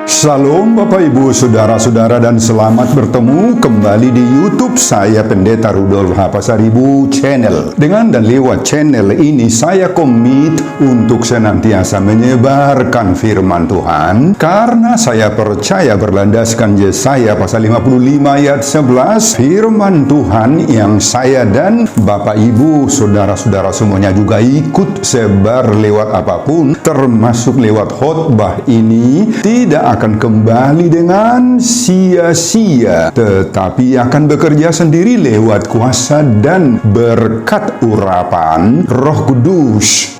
Shalom Bapak Ibu Saudara-saudara dan selamat bertemu kembali di YouTube saya Pendeta Rudolf H. Pasaribu Channel. Dengan dan lewat channel ini saya komit untuk senantiasa menyebarkan firman Tuhan karena saya percaya berlandaskan Yesaya pasal 55 ayat 11, firman Tuhan yang saya dan Bapak Ibu Saudara-saudara semuanya juga ikut sebar lewat apapun termasuk lewat khotbah ini tidak akan kembali dengan sia-sia, tetapi akan bekerja sendiri lewat kuasa dan berkat urapan Roh Kudus.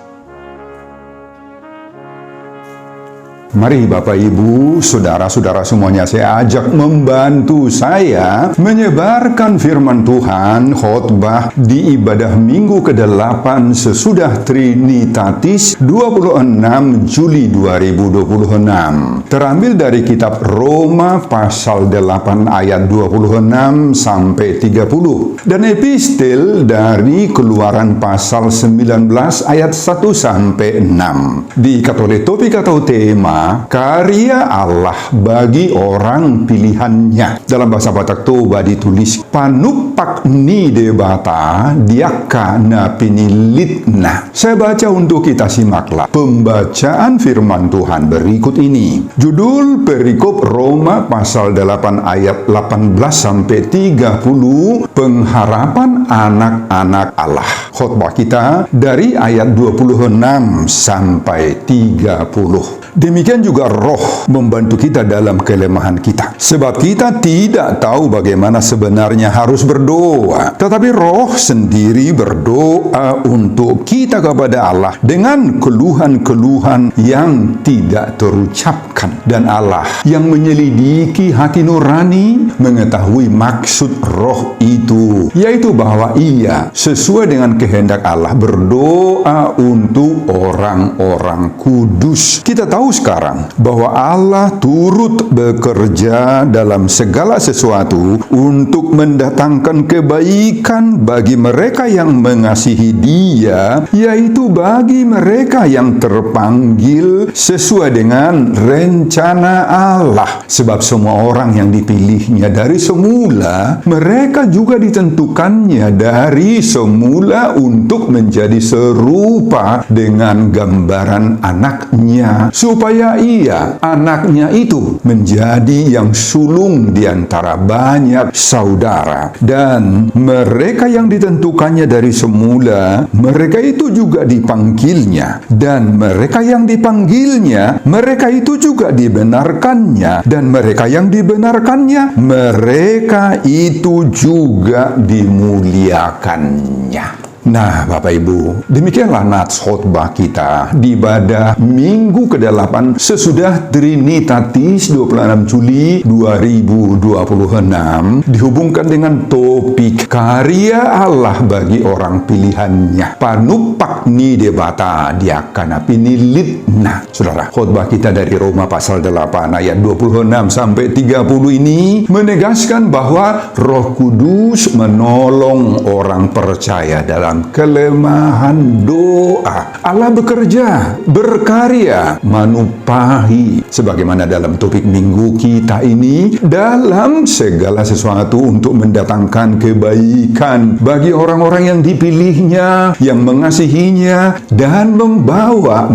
Mari Bapak Ibu, Saudara-saudara semuanya saya ajak membantu saya menyebarkan firman Tuhan khotbah di ibadah minggu ke-8 sesudah Trinitatis 26 Juli 2026. Terambil dari kitab Roma pasal 8 ayat 26 sampai 30 dan epistel dari Keluaran pasal 19 ayat 1 sampai 6. Diikat oleh topik atau tema karya Allah bagi orang pilihannya. Dalam bahasa Batak Toba ditulis panupak ni debata diaka na pinilitna. Saya baca untuk kita simaklah pembacaan firman Tuhan berikut ini. Judul perikop Roma pasal 8 ayat 18 sampai 30, pengharapan anak-anak Allah. Khotbah kita dari ayat 26 sampai 30. Demikian juga Roh membantu kita dalam kelemahan kita. Sebab kita tidak tahu bagaimana sebenarnya harus berdoa. Tetapi Roh sendiri berdoa untuk kita kepada Allah dengan keluhan-keluhan yang tidak terucapkan. Dan Allah yang menyelidiki hati nurani mengetahui maksud Roh itu, yaitu bahwa Ia sesuai dengan kehendak Allah berdoa untuk orang-orang kudus. Kita tahu sekarang bahwa Allah turut bekerja dalam segala sesuatu untuk mendatangkan kebaikan bagi mereka yang mengasihi Dia, yaitu bagi mereka yang terpanggil sesuai dengan rencana Allah. Sebab semua orang yang dipilihnya dari semula, mereka juga ditentukannya dari semula untuk menjadi serupa dengan gambaran anaknya, supaya ia, anaknya itu, menjadi yang sulung di antara banyak saudara. Dan mereka yang ditentukannya dari semula, mereka itu juga dipanggilnya. Dan mereka yang dipanggilnya, mereka itu juga dibenarkannya. Dan mereka yang dibenarkannya, mereka itu juga dimuliakannya. Nah, Bapak Ibu, demikianlah nats khotbah kita di ibadah minggu ke-8 sesudah Trinitatis 26 Juli 2026 dihubungkan dengan topik karya Allah bagi orang pilihannya. Panupak ni debata diakana pinilitna. Saudara, khotbah kita dari Roma pasal 8 ayat 26 sampai 30 ini menegaskan bahwa Roh Kudus menolong orang percaya dalam kelemahan doa. Allah bekerja, berkarya, manupahi, sebagaimana dalam topik minggu kita ini, dalam segala sesuatu untuk mendatangkan kebaikan bagi orang-orang yang dipilihnya, yang mengasihinya, dan membawa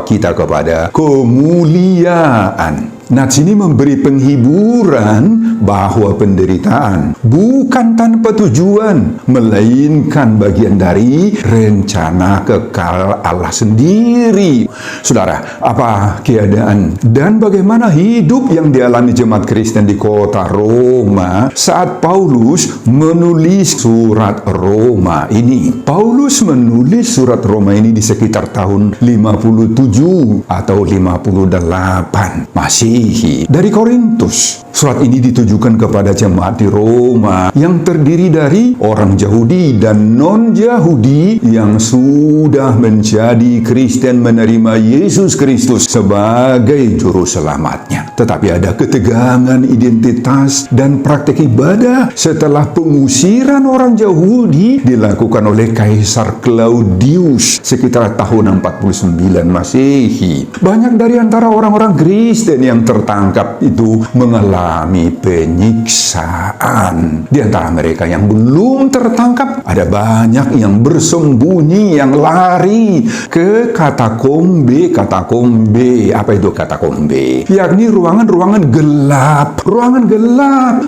kita kepada kemuliaan. Nats ini memberi penghiburan bahwa penderitaan bukan tanpa tujuan, melainkan bagian dari rencana kekal Allah sendiri. Saudara, apa keadaan dan bagaimana hidup yang dialami jemaat Kristen di kota Roma saat Paulus menulis surat Roma ini? Paulus menulis surat Roma ini di sekitar tahun 57 atau 58. Masih Masihi. Dari Korintus, surat ini ditujukan kepada jemaat di Roma yang terdiri dari orang Yahudi dan non-Yahudi yang sudah menjadi Kristen, menerima Yesus Kristus sebagai juru selamatnya. Tetapi ada ketegangan identitas dan praktek ibadah setelah pengusiran orang Yahudi dilakukan oleh Kaisar Claudius sekitar tahun 49 Masehi. Banyak dari antara orang-orang Kristen yang tertangkap itu mengalami penyiksaan. Di antara mereka yang belum tertangkap, ada banyak yang bersembunyi, yang lari ke katakombe. Apa itu katakombe? Yakni ruangan-ruangan gelap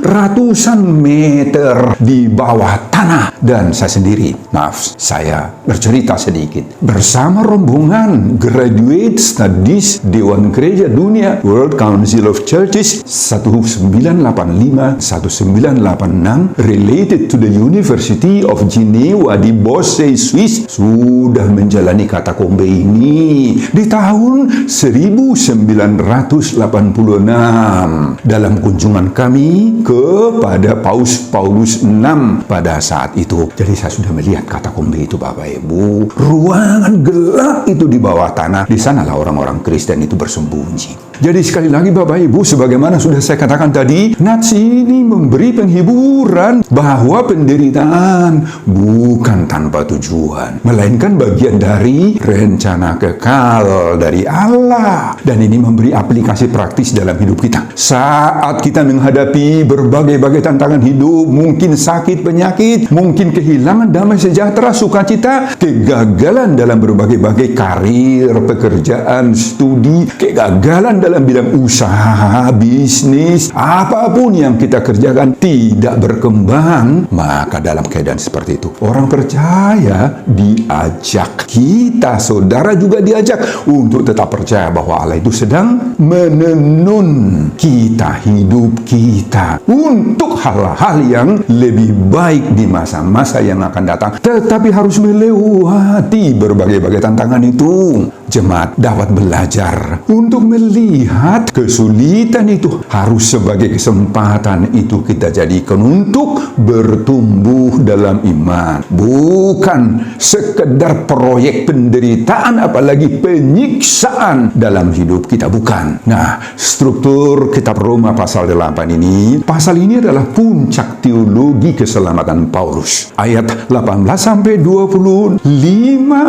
ratusan meter di bawah tanah. Dan saya bercerita sedikit bersama rombongan Graduate Studies Dewan Gereja Dunia World Council of Churches 1985-1986 related to the University of Geneva di Bossey, Swiss, sudah menjalani katakombe ini di tahun 1986 dalam kunjungan kami kepada Paulus VI pada saat itu. Jadi saya sudah melihat katakombe itu, Bapak Ibu. Ruangan gelap itu di bawah tanah. Di sanalah orang-orang Kristen itu bersembunyi. Jadi sekali lagi Bapak Ibu, sebagaimana sudah saya katakan tadi, nats ini memberi penghiburan bahwa penderitaan bukan tanpa tujuan, melainkan bagian dari rencana kekal dari Allah. Dan ini memberi aplikasi praktis dalam hidup kita. Saat kita menghadapi berbagai tantangan hidup, mungkin sakit, penyakit, mungkin kehilangan damai sejahtera, sukacita, kegagalan dalam berbagai karir, pekerjaan, studi, kegagalan dalam bidang usaha, bisnis, apapun yang kita kerjakan tidak berkembang, maka dalam keadaan seperti itu, orang percaya diajak, kita saudara juga diajak untuk tetap percaya bahwa Allah itu sedang menenun kita, hidup kita untuk hal-hal yang lebih baik di masa-masa yang akan datang. Tetapi harus melewati berbagai tantangan itu. Jemaat dapat belajar untuk melihat kesulitan itu harus sebagai kesempatan itu kita jadikan untuk bertumbuh dalam iman, bukan sekedar proyek penderitaan apalagi penyiksaan dalam hidup kita, bukan. Nah, struktur kitab Roma pasal 8 ini, pasal ini adalah puncak teologi keselamatan Paulus. Ayat 18-25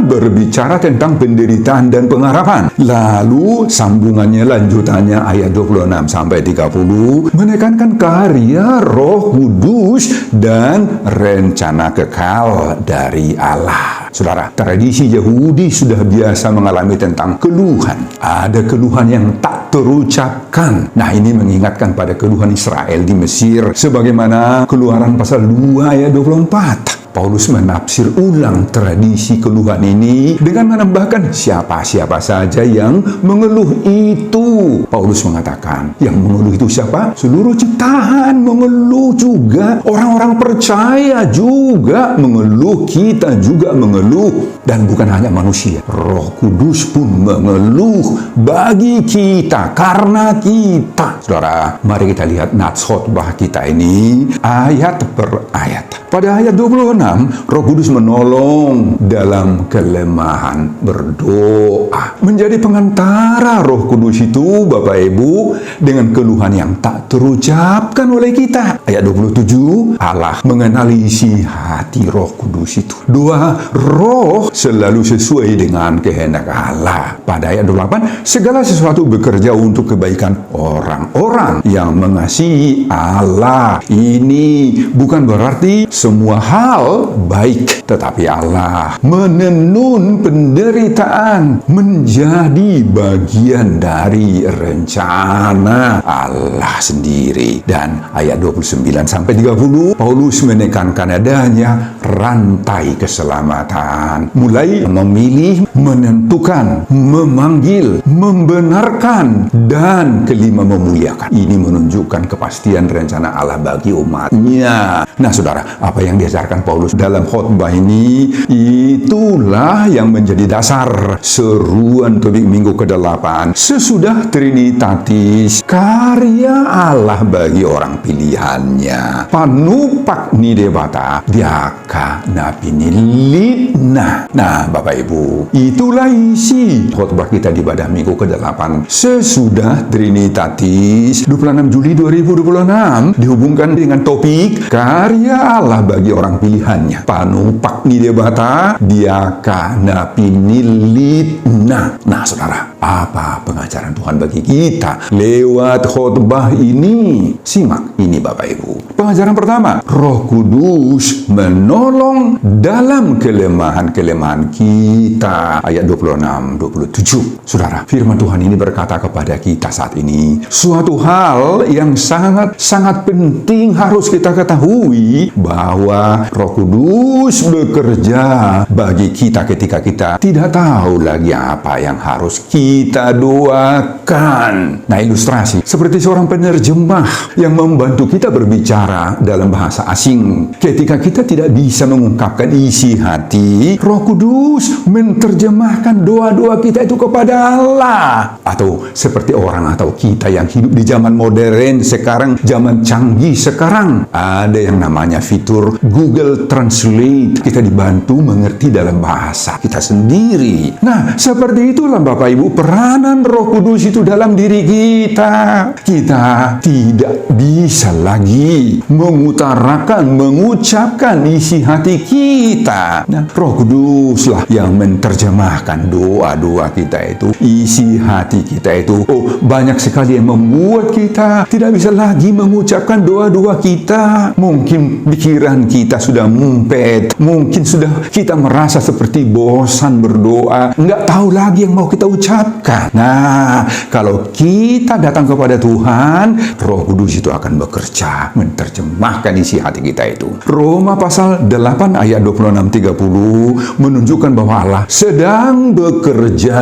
berbicara tentang penderitaan dan pengharapan. Lalu sambungannya, lanjutannya ayat 26-30 menekankan karya Roh Kudus dan rencana kekal dari Allah. Saudara, tradisi Yahudi sudah biasa mengalami tentang keluhan. Ada keluhan yang tak terucapkan. Nah, ini mengingatkan pada keluhan Israel di Mesir, sebagaimana Keluaran pasal 2 ayat 24. Paulus menafsir ulang tradisi keluhan ini dengan menambahkan siapa-siapa saja yang mengeluh itu. Paulus mengatakan, yang mengeluh itu siapa? Seluruh ciptaan mengeluh juga. Orang-orang percaya juga mengeluh, kita juga mengeluh. Dan bukan hanya manusia, Roh Kudus pun mengeluh bagi kita, karena kita. Saudara, mari kita lihat nats khotbah kita ini ayat per ayat. Pada ayat 26, Roh Kudus menolong dalam kelemahan berdoa. Menjadi pengantara Roh Kudus itu, Bapak Ibu, dengan keluhan yang tak terucapkan oleh kita. Ayat 27, Allah mengenali isi hati Roh Kudus itu. Doa roh selalu sesuai dengan kehendak Allah. Pada ayat 28, segala sesuatu bekerja untuk kebaikan orang-orang yang mengasihi Allah. Ini bukan berarti semua hal baik, tetapi Allah menenun penderitaan menjadi bagian dari rencana Allah sendiri. Dan ayat 29-30, Paulus menekankan adanya rantai keselamatan, mulai memilih, menentukan, memanggil, membenarkan, dan kelima memuliakan. Ini menunjukkan kepastian rencana Allah bagi umatnya. Nah, saudara, apa yang diajarkan Paulus Paulus dalam khotbah ini, itulah yang menjadi dasar seruan topik minggu ke-8. Sesudah Trinitatis, karya Allah bagi orang pilihannya. Panupak ni debata, diaka napi nilitna. Nah, Bapak Ibu, itulah isi khotbah kita di ibadah minggu ke-8. Sesudah Trinitatis, 26 Juli 2026, dihubungkan dengan topik karya Allah bagi orang pilihannya. Panupak ni debata, diaka napi nilitna. Nah, saudara, apa pengajaran Tuhan bagi kita lewat khotbah ini? Simak ini, Bapak Ibu. Pengajaran pertama, Roh Kudus menolong dalam kelemahan-kelemahan kita. Ayat 26-27. Saudara, firman Tuhan ini berkata kepada kita saat ini, suatu hal yang sangat penting harus kita ketahui, bahwa Roh Kudus bekerja bagi kita ketika kita tidak tahu lagi apa yang harus kita doakan. Nah, ilustrasi seperti seorang penerjemah yang membantu kita berbicara dalam bahasa asing. Ketika kita tidak bisa mengungkapkan isi hati, Roh Kudus menerjemahkan doa-doa kita itu kepada Allah. Atau seperti orang atau kita yang hidup di zaman modern sekarang, zaman canggih sekarang, ada yang namanya fitur Google Translate. Kita dibantu mengerti dalam bahasa kita sendiri. Nah, seperti itulah Bapak Ibu peranan Roh Kudus itu dalam diri kita. Kita tidak bisa lagi mengutarakan, mengucapkan isi hati kita. Nah, Roh Kuduslah yang menerjemahkan doa-doa kita itu, isi hati kita itu. Oh, banyak sekali yang membuat kita tidak bisa lagi mengucapkan doa-doa kita. Mungkin pikiran kita sudah mumpet, mungkin sudah kita merasa seperti bosan berdoa, nggak tahu lagi yang mau kita ucapkan. Nah, kalau kita datang kepada Tuhan, Roh Kudus itu akan bekerja menerjemahkan isi hati kita itu. Roma pasal 8 ayat 26-30 menunjukkan bahwa Allah sedang bekerja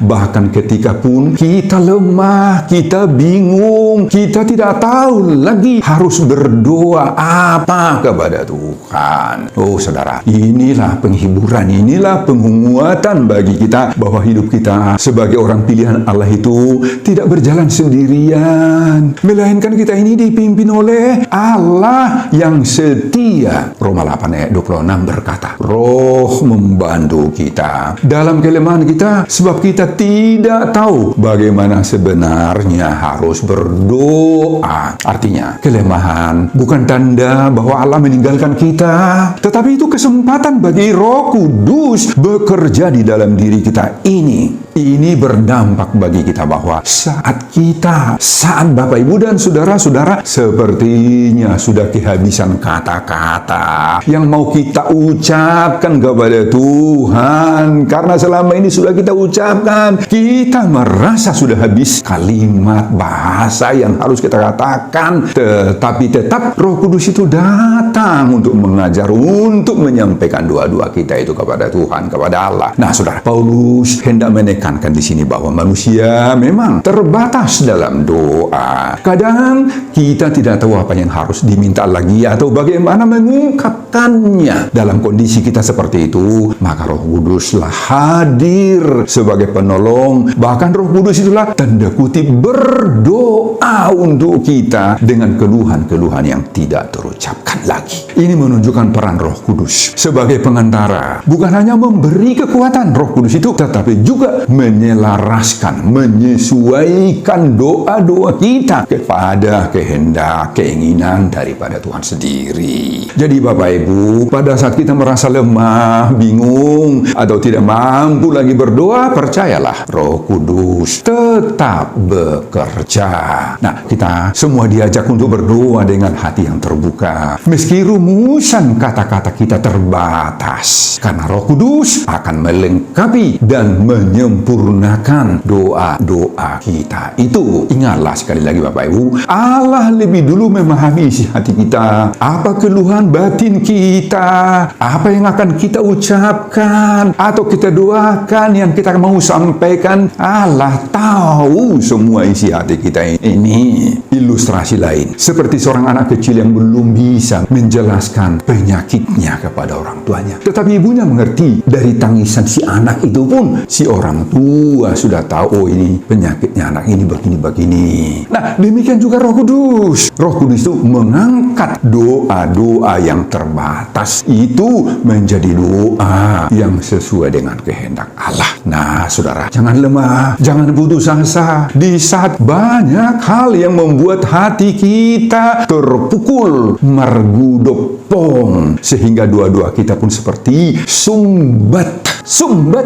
bahkan ketika pun kita lemah, kita bingung, kita tidak tahu lagi harus berdoa apa kepada Tuhan. Oh, saudara, inilah penghiburan, inilah penguatan bagi kita bahwa hidup kita sebagai orang pilihan Allah itu tidak berjalan sendirian, melainkan kita ini dipimpin oleh Allah yang setia. Roma 8 ayat 26 berkata, Roh membantu kita dalam kelemahan kita, sebab kita tidak tahu bagaimana sebenarnya harus berdoa. Artinya, kelemahan bukan tanda bahwa Allah meninggalkan kita, tetapi itu kesempatan bagi Roh Kudus bekerja di dalam diri kita ini. Ini berdampak bagi kita bahwa saat Bapak Ibu dan saudara-saudara sepertinya sudah kehabisan kata-kata yang mau kita ucapkan kepada Tuhan, karena selama ini sudah kita ucapkan, kita merasa sudah habis kalimat bahasa yang harus kita katakan, tetapi tetap Roh Kudus itu datang untuk mengajar, untuk menyampaikan doa-doa kita itu kepada Tuhan, kepada Allah. Nah, saudara, Paulus hendak menekankan di sini bahwa manusia memang terbatas dalam doa. Kadang kita tidak tahu apa yang harus diminta lagi atau bagaimana mengungkapkannya. Dalam kondisi kita seperti itu, maka Roh Kuduslah hadir sebagai penolong. Bahkan Roh Kudus itulah tanda kutip berdoa untuk kita dengan keluhan-keluhan yang tidak terucapkan lagi. Ini menunjukkan peran Roh Kudus sebagai pengantara. Bukan hanya memberi kekuatan Roh Kudus itu, tetapi juga menyelaraskan, menyesuaikan doa-doa kita kepada kehendak, keinginan daripada Tuhan sendiri. Jadi Bapak Ibu, pada saat kita merasa lemah, bingung, atau tidak mampu lagi berdoa, percayalah Roh Kudus tetap bekerja. Nah, kita semua diajak untuk berdoa dengan hati yang terbuka. Meski rumusan kata-kata kita terbatas, karena Roh Kudus akan melengkapi dan menyempurnakan menyempurnakan doa-doa kita itu. Ingatlah sekali lagi Bapak Ibu, Allah lebih dulu memahami isi hati kita, apa keluhan batin kita, apa yang akan kita ucapkan atau kita doakan, yang kita mau sampaikan. Allah tahu semua isi hati kita ini. Ilustrasi lain, seperti seorang anak kecil yang belum bisa menjelaskan penyakitnya kepada orang tuanya, tetapi ibunya mengerti. Dari tangisan si anak itu pun si orang tua sudah tahu, oh ini penyakitnya anak ini begini-begini. Nah, demikian juga Roh Kudus. Roh Kudus itu mengangkat doa-doa yang terbatas itu menjadi doa yang sesuai dengan kehendak Allah. Nah, saudara, jangan lemah, jangan putus asa di saat banyak hal yang membuat hati kita terpukul, margudopong, sehingga doa-doa kita pun seperti sumbat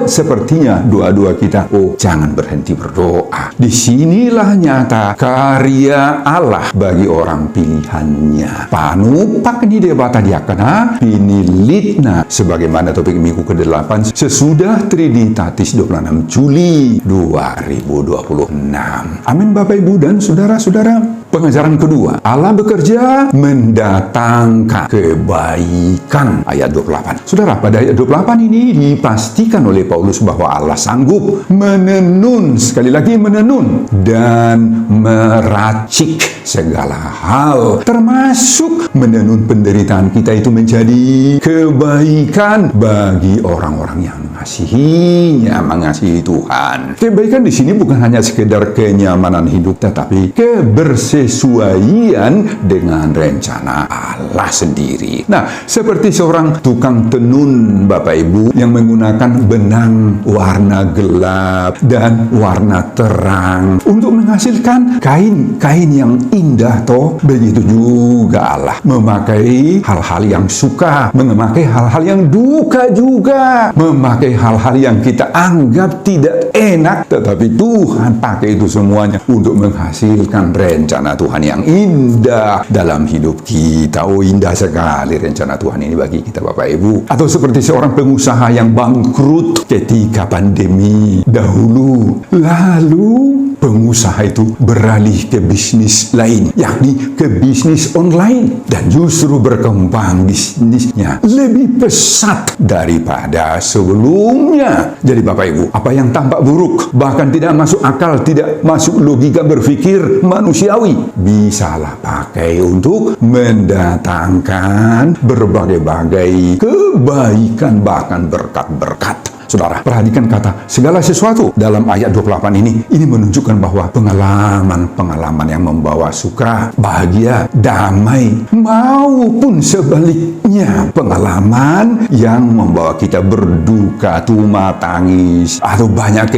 sepertinya doa-doa kita. Oh, jangan berhenti berdoa. Disinilah nyata karya Allah bagi orang pilihannya. Panupak ni debata diakana pinilitna, sebagaimana topik minggu ke-8 sesudah Trinitatis 26 Juli 2026. Amin Bapak Ibu dan saudara-saudara. Pengajaran kedua, Allah bekerja mendatangkan kebaikan. Ayat 28. Saudara, pada ayat 28 ini dipastikan oleh Paulus bahwa Allah sanggup menenun, sekali lagi menenun, dan meracik segala hal, termasuk menenun penderitaan kita itu menjadi kebaikan bagi orang-orang yang mengasihinya, mengasihi Tuhan. Kebaikan di sini bukan hanya sekedar kenyamanan hidup, tetapi kebersihan sesuaian dengan rencana Allah sendiri. Nah, seperti seorang tukang tenun Bapak Ibu yang menggunakan benang warna gelap dan warna terang untuk menghasilkan kain-kain yang indah toh. Begitu juga Allah memakai hal-hal yang suka, memakai hal-hal yang duka juga, memakai hal-hal yang kita anggap tidak enak, tetapi Tuhan pakai itu semuanya untuk menghasilkan rencana Tuhan yang indah dalam hidup kita. Oh, indah sekali rencana Tuhan ini bagi kita Bapak Ibu. Atau seperti seorang pengusaha yang bangkrut ketika pandemi dahulu, lalu pengusaha itu beralih ke bisnis lain, yakni ke bisnis online, dan justru berkembang bisnisnya lebih pesat daripada sebelumnya. Jadi Bapak Ibu, apa yang tampak buruk, bahkan tidak masuk akal, tidak masuk logika berpikir manusiawi, bisalah pakai untuk mendatangkan berbagai-bagai kebaikan, bahkan berkat-berkat. Saudara, perhatikan kata segala sesuatu dalam ayat 28 ini. Ini menunjukkan bahwa pengalaman-pengalaman yang membawa suka, bahagia, damai, maupun sebaliknya pengalaman yang membawa kita berduka, tuma tangis, atau banyak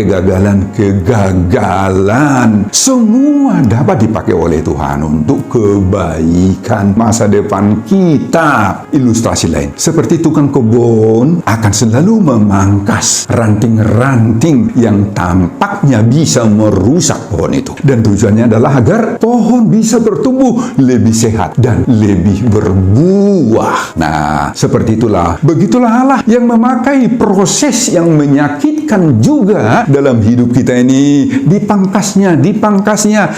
kegagalan, semua dapat dipakai oleh Tuhan untuk kebaikan masa depan kita. Ilustrasi lain, seperti tukang kebun akan selalu memangkas ranting-ranting yang tampaknya bisa merusak pohon itu, dan tujuannya adalah agar pohon bisa bertumbuh lebih sehat dan lebih berbuah. Nah, seperti itulah, begitulah Allah yang memakai proses yang menyakitkan juga dalam hidup kita ini. Dipangkasnya,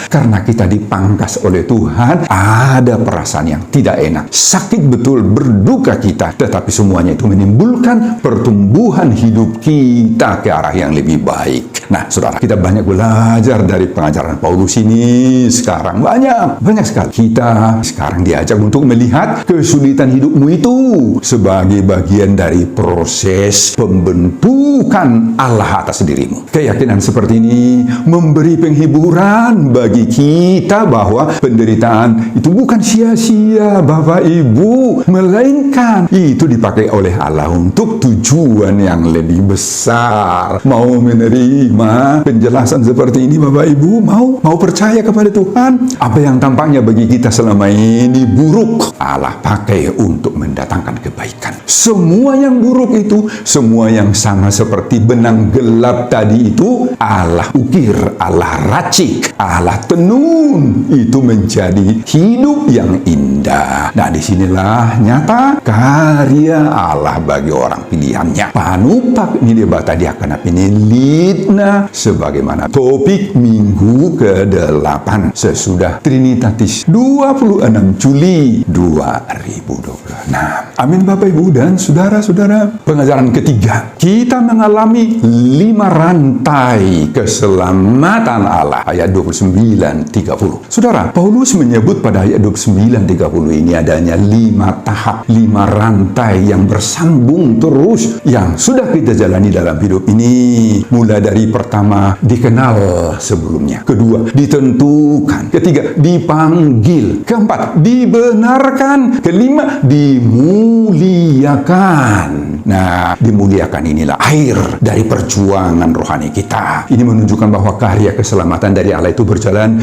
karena kita dipangkas oleh Tuhan, ada perasaan yang tidak enak, sakit betul, berduka kita, tetapi semuanya itu menimbulkan pertumbuhan hidup kita ke arah yang lebih baik. Nah, saudara, kita banyak belajar dari pengajaran Paulus ini sekarang. Banyak sekali. Kita sekarang diajak untuk melihat kesulitan hidupmu itu sebagai bagian dari proses pembentukan Allah atas dirimu. Keyakinan seperti ini memberi penghiburan bagi kita bahwa penderitaan itu bukan sia-sia Bapak Ibu, melainkan itu dipakai oleh Allah untuk tujuan yang lebih besar. Mau menerima penjelasan seperti ini Bapak Ibu? Mau percaya kepada Tuhan? Apa yang tampaknya bagi kita selama ini buruk, Allah pakai untuk mendatangkan kebaikan. Semua yang buruk itu, semua yang sama seperti benang gelap tadi itu, Allah ukir, Allah racik, Allah tenun, itu menjadi hidup yang indah. Nah, disinilah nyata karya Allah bagi orang pilihannya. Panupak ini debata dia akan pinilitna, selanjutnya sebagaimana topik minggu ke-8 sesudah Trinitatis 26 Juli 2026. Amin Bapak Ibu dan saudara-saudara. Pengajaran ketiga, kita mengalami 5 rantai keselamatan Allah, ayat 29-30. Saudara, Paulus menyebut pada ayat 29-30 ini adanya 5 tahap, 5 rantai yang bersambung terus yang sudah kita jalani dalam hidup ini. Mulai dari pertama, dikenal sebelumnya. Kedua, ditentukan. Ketiga, dipanggil. Keempat, dibenarkan. Kelima, dimuliakan. Nah, dimuliakan inilah akhir dari perjuangan rohani kita. Ini menunjukkan bahwa karya keselamatan dari Allah itu berjalan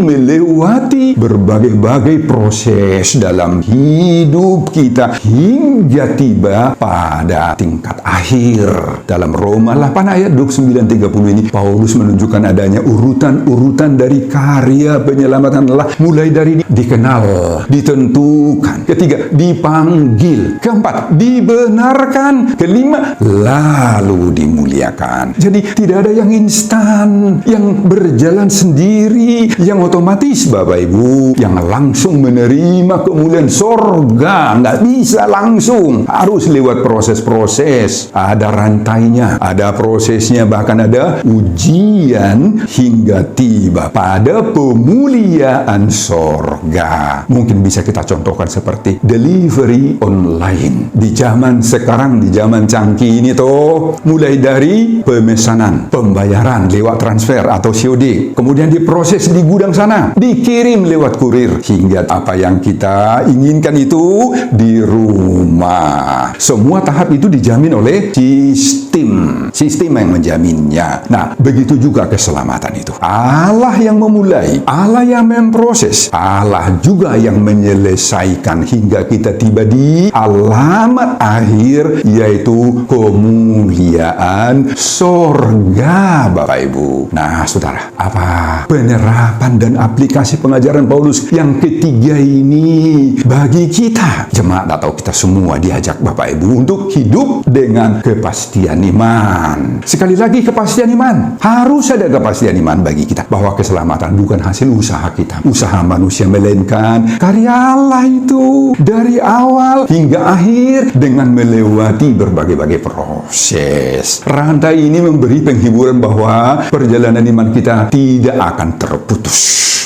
melewati berbagai-bagai proses dalam hidup kita hingga tiba pada tingkat akhir. Dalam Roma 8 ayat 29-30 ini, Paulus menunjukkan adanya urutan-urutan dari karya penyelamatan Allah, mulai dari dikenal, ditentukan. Ketiga, dipanggil. Keempat, dibenarkan. Kelima, lalu dimuliakan. Jadi tidak ada yang instan, yang berjalan sendiri, yang otomatis Bapak Ibu, yang langsung menerima kemuliaan sorga. Nggak bisa langsung, harus lewat proses-proses. Ada rantainya, ada prosesnya, bahkan ada ujian hingga tiba pada pemuliaan sorga. Mungkin bisa kita contohkan seperti delivery online. Di zaman sekarang, di zaman canggih ini toh, mulai dari pemesanan, pembayaran lewat transfer atau COD, kemudian diproses di gudang sana, dikirim lewat kurir, hingga apa yang kita inginkan itu di rumah. Semua tahap itu dijamin oleh sistem yang menjaminnya. Nah, begitu juga keselamatan itu. Allah yang memulai, Allah yang memproses, Allah juga yang menyelesaikan hingga kita tiba di alamat akhir, yaitu kemuliaan sorga, Bapak Ibu. Nah, saudara, apa penerapan dan aplikasi pengajaran Paulus yang ketiga ini bagi kita, jemaat atau kita semua diajak Bapak Ibu untuk hidup dengan kepastian iman. Sekali lagi, kepastian iman. Harus ada kepastian iman bagi kita bahwa keselamatan bukan hasil usaha kita, usaha manusia, melainkan karya Allah itu dari awal hingga akhir dengan melewati berbagai-bagai proses. Rantai ini memberi penghiburan bahwa perjalanan iman kita tidak akan terputus,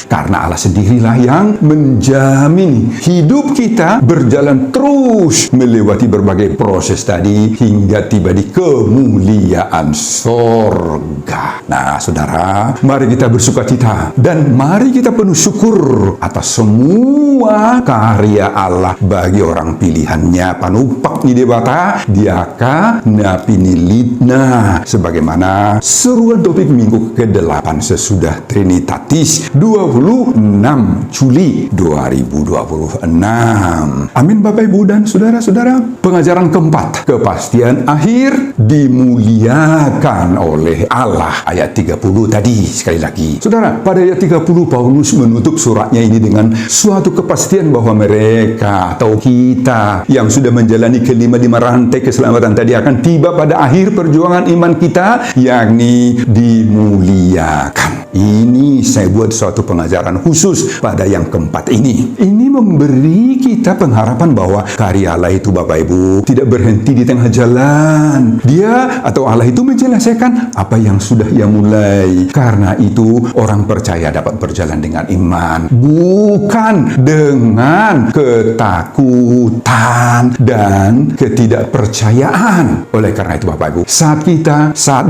karena Allah sendirilah yang menjamin hidup kita berjalan terus melewati berbagai proses tadi hingga tiba di kemuliaan sorga. Nah, saudara, mari kita bersukacita dan mari kita penuh syukur atas semua karya Allah bagi orang pilihannya. Panupak ni debata diaka napinilitna, sebagaimana seruan topik minggu ke-8 sesudah Trinitatis 26 Juli 2026. Amin Bapak Ibu dan saudara-saudara. Pengajaran keempat, kepastian akhir dimuliakan oleh Allah. Ayat 30 tadi, sekali lagi. Saudara, pada ayat 30 Paulus menutup suratnya ini dengan suatu kepastian bahwa mereka atau kita yang sudah menjalani kelima rantai keselamatan tadi akan tiba pada akhir perjuangan iman kita, yakni dimuliakan. Ini saya buat suatu pengajaran khusus pada yang keempat ini. Ini memberi kita pengharapan bahwa karya Allah itu Bapak Ibu tidak berhenti di tengah jalan. Dia atau Allah itu menyelesaikan apa yang sudah Ia mulai. Karena itu orang percaya dapat berjalan dengan iman, bukan dengan ketakutan dan ketidakpercayaan. Oleh karena itu Bapak Ibu, saat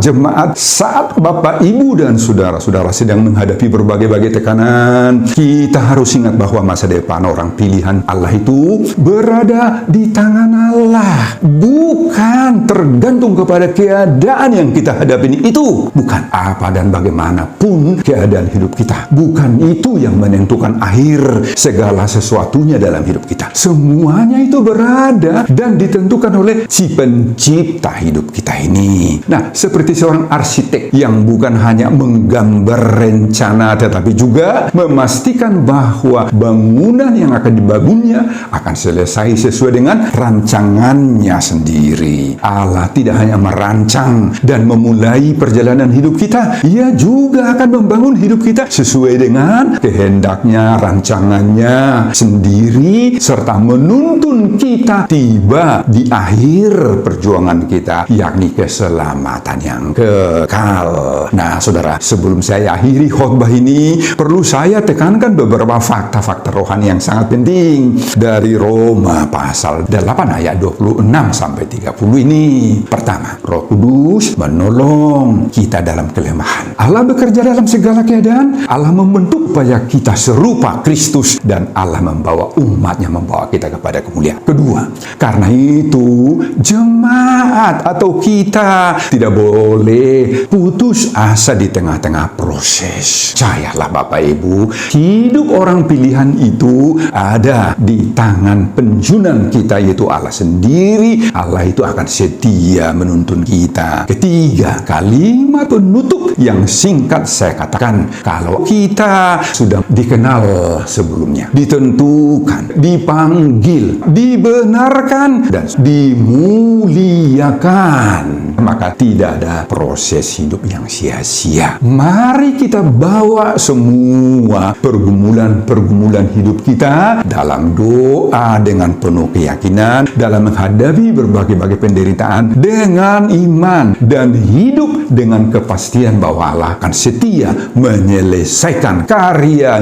jemaat, saat Bapak Ibu dan saudara-saudara sedang menghadapi berbagai-bagai tekanan, kita harus ingat bahwa masa depan orang pilihan Allah itu berada di tangan Allah, bukan tergantung kepada keadaan yang kita hadapi ini. Itu bukan apa dan bagaimanapun keadaan hidup kita, bukan itu yang menentukan akhir segala sesuatunya dalam hidup kita. Semuanya itu berada dan ditentukan oleh si pencipta hidup kita ini. Nah, seperti seorang arsitek yang bukan hanya menggambar rencana tetapi juga memastikan bahwa bangunan yang akan dibangunnya akan selesai sesuai dengan rancangannya sendiri. Allah tidak hanya merancang dan memulai perjalanan hidup kita, Ia juga akan membangun hidup kita sesuai dengan kehendaknya, rancangannya sendiri, serta menuntun kita tiba di akhir perjuangan kita, yakni keselamatan yang kekal. Nah, saudara, sebelum saya akhiri khotbah ini, perlu saya tekankan beberapa fakta-fakta rohani yang sangat penting dari Roma pasal 8 ayat 26 sampai 30 ini. Pertama, Roh Kudus menolong kita dalam kelemahan. Allah bekerja dalam segala keadaan. Allah membentuk supaya kita serupa Kristus, dan Allah membawa umatnya, membawa kita kepada kemuliaan. Kedua, karena itu jemaat atau kita tidak boleh putus asa di tengah-tengah proses. Percayalah Bapak Ibu, hidup orang pilihan itu ada di tangan penjunan kita, yaitu Allah sendiri. Allah itu akan setia menuntun kita. Ketiga, kalimat penutup yang singkat saya katakan, kalau kita sudah dikenal sebelumnya, ditentukan, dipanggil, dibenarkan, dan dimuliakan, maka tidak ada proses hidup yang sia-sia. Mari kita bawa semua pergumulan hidup kita dalam doa dengan penuh keyakinan, dalam menghadapi berbagai-bagai penderitaan dengan iman, dan hidup dengan kepastian bahwa Allah akan setia menyelesaikan karya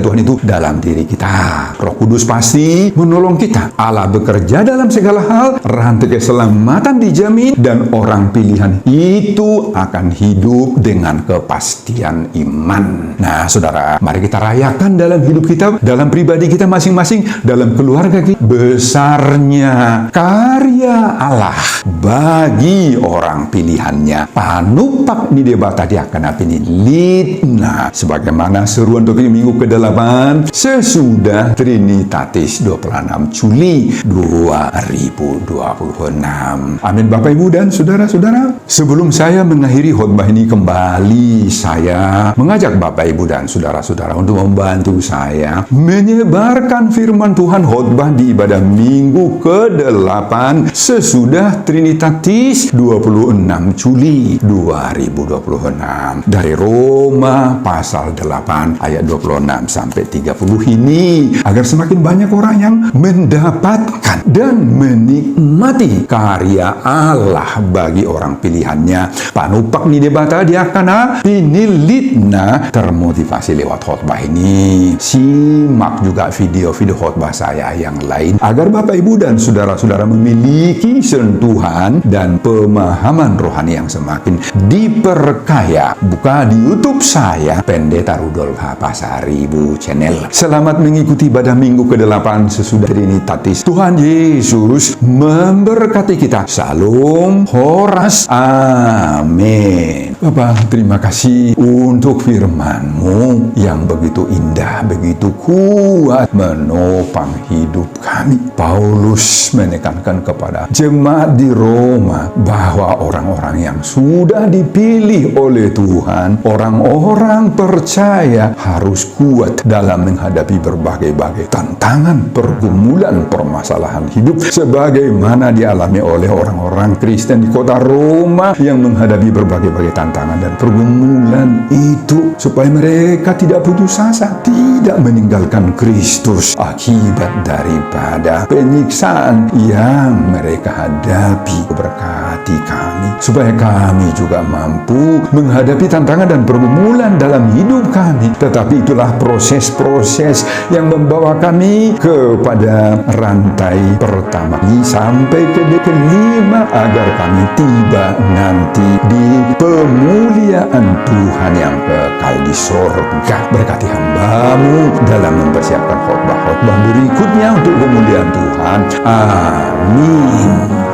Tuhan itu dalam diri kita. Roh Kudus pasti menolong kita. Allah bekerja dalam segala hal, rantai keselamatan dijamin, dan orang pilihan itu akan hidup dengan kepastian iman. Nah, saudara, mari kita rayakan dalam hidup kita, dalam pribadi kita masing-masing, dalam keluarga kita, besarnya karya Allah bagi orang pilihannya. Panupak ni debata dia akan apini litna, sebagaimana seruan untuk minggu ke-8 sesudah Trinitatis 26 Juli 2026. Amin. Bapak, Ibu, dan saudara-saudara, sebelum saya mengakhiri khotbah ini, kembali saya mengajak Bapak, Ibu, dan saudara-saudara untuk membantu saya menyebarkan firman Tuhan khotbah di ibadah minggu ke-8 sesudah Trinitatis 26 Juli 2026 dari Roma pasal 8 ayat 26 sampai 30 ini, agar semakin banyak orang yang mendapatkan dan menikmati karya Allah bagi orang pilihannya. Panupak ni debata dia kana pinilitna termotivasi lewat khotbah ini. Simak juga video-video khotbah saya yang lain, agar Bapak, Ibu, dan saudara-saudara memiliki sentuhan dan pemahaman rohani yang semakin diperkaya. Buka di YouTube saya, Pendeta Rudolf H. Pasaribu Channel. Selamat mengikuti ibadah minggu ke-8 sesudah Trinitatis. Tuhan Yesus memberkati kita. Salam Horas. Amin. Bapak, terima kasih untuk firman-Mu yang begitu indah, begitu kuat menopang hidup kami. Paulus menekankan kepada jemaat di Roma bahwa orang-orang yang sudah dipilih oleh Tuhan, orang-orang percaya, harus kuat dalam menghadapi berbagai-bagai tantangan, pergumulan, permasalahan hidup, sebagaimana dialami oleh orang-orang Kristen di kota Roma yang menghadapi berbagai-bagai tantangan dan pergumulan itu, supaya mereka tidak putus asa, tidak meninggalkan Kristus akibat daripada penyiksaan yang mereka hadapi. Berkati kami supaya kami juga mampu menghadapi tantangan dan pergumulan dalam hidup kami, tetapi itulah proses-proses yang membawa kami kepada rantai pertama sampai ke kelima, agar kami tiba nanti di pemuliaan Tuhan yang kekal di sorga. Berkati hamba-Mu dalam mempersiapkan khotbah-khotbah berikutnya untuk kemuliaan Tuhan. Amin.